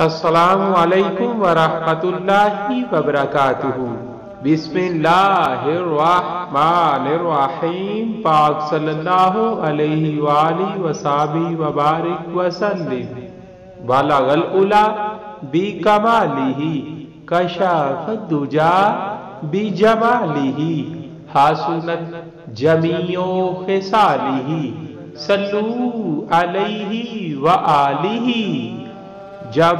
السلام علیکم ورحمۃ اللہ وبرکاتہ۔ بسم اللہ الرحمن الرحیم۔ پاک صلی اللہ علیہ وآلہ وصحبہ وبارک وسلم۔ بلغ العلا بکمالہ کشف الدجا بجمالہ حسنت جمیع خصالہ صلو علیہ وآلہ۔ جب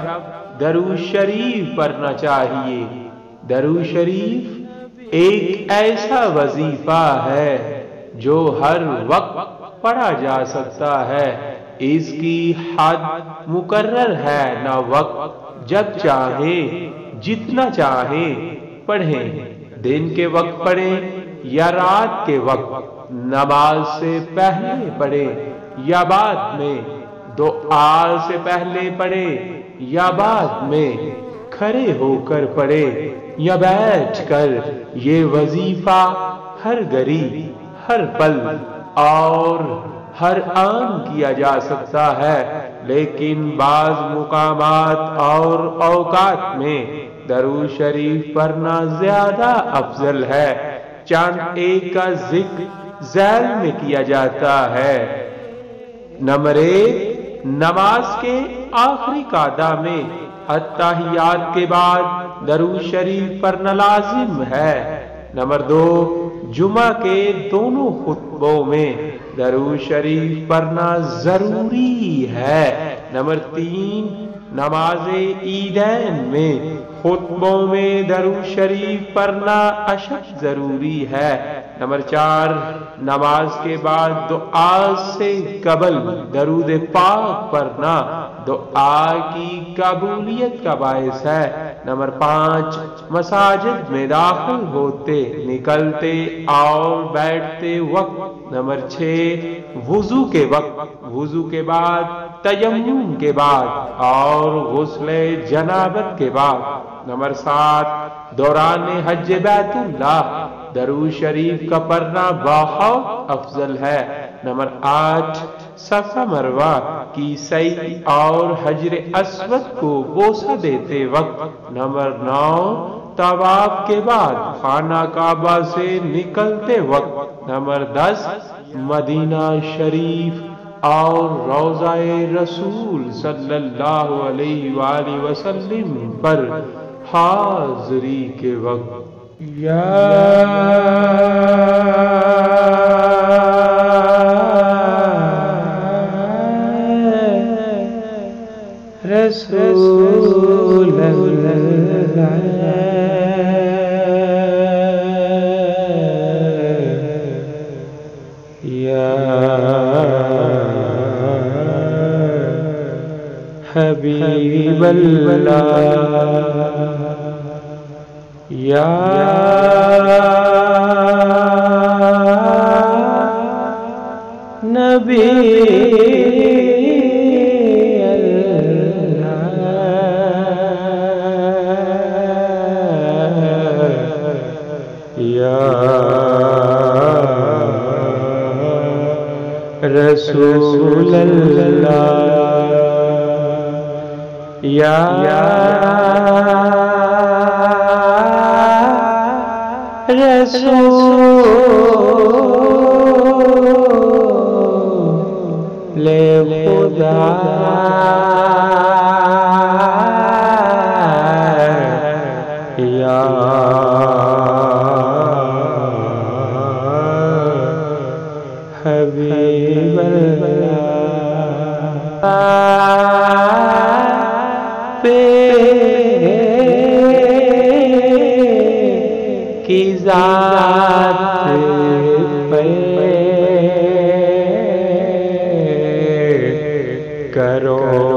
درود شریف پڑھنا چاہیے۔ درود شریف ایک ایسا وظیفہ ہے جو ہر وقت پڑھا جا سکتا ہے۔ اس کی حد مقرر ہے نہ وقت، جب چاہے جتنا چاہے پڑھیں، دن کے وقت پڑھیں یا رات کے وقت، نماز سے پہلے پڑھیں یا بعد میں، دعا سے پہلے پڑھے یا بعد میں، کھڑے ہو کر پڑھے یا بیٹھ کر، یہ وظیفہ ہر گھڑی، ہر پل اور ہر آن کیا جا سکتا ہے، لیکن بعض مقامات اور اوقات میں درود شریف پڑھنا زیادہ افضل ہے۔ چند ایک کا ذکر ذیل میں کیا جاتا ہے۔ نمبر 1، نماز کے آخری قعدہ میں اتحیات کے بعد درود شریف پڑھنا لازم ہے۔ نمبر 2، جمعہ کے دونوں خطبوں میں درود شریف پڑھنا ضروری ہے۔ نمبر 3، نماز عیدین میں خطبوں میں درود شریف پڑھنا اشد ضروری ہے۔ نمبر 4، نماز کے بعد دعا سے قبل درود پاک پڑھنا دعا کی قبولیت کا باعث ہے۔ نمبر 5، مساجد میں داخل ہوتے، نکلتے اور بیٹھتے وقت۔ نمبر 6، وضو کے وقت، وضو کے بعد، تیمم کے بعد اور غسل جنابت کے بعد۔ نمبر 7، دوران حج بیت اللہ درود شریف کا پڑھنا بہت افضل ہے۔ نمبر 8، صفا مروہ کی سعی اور حجر اسود کو بوسہ دیتے وقت۔ نمبر 9، طواف کے بعد خانہ کعبہ سے نکلتے وقت۔ نمبر 10، مدینہ شریف اور روضہ رسول صلی اللہ علیہ وآلہ وسلم پر حاضری کے وقت۔ یا رسول اللہ، یا حبیب اللہ، یا نبی اللہ، یا رسول اللہ، یا رسول خدا، یا حبیب اللہ، کی ذات پہ کرو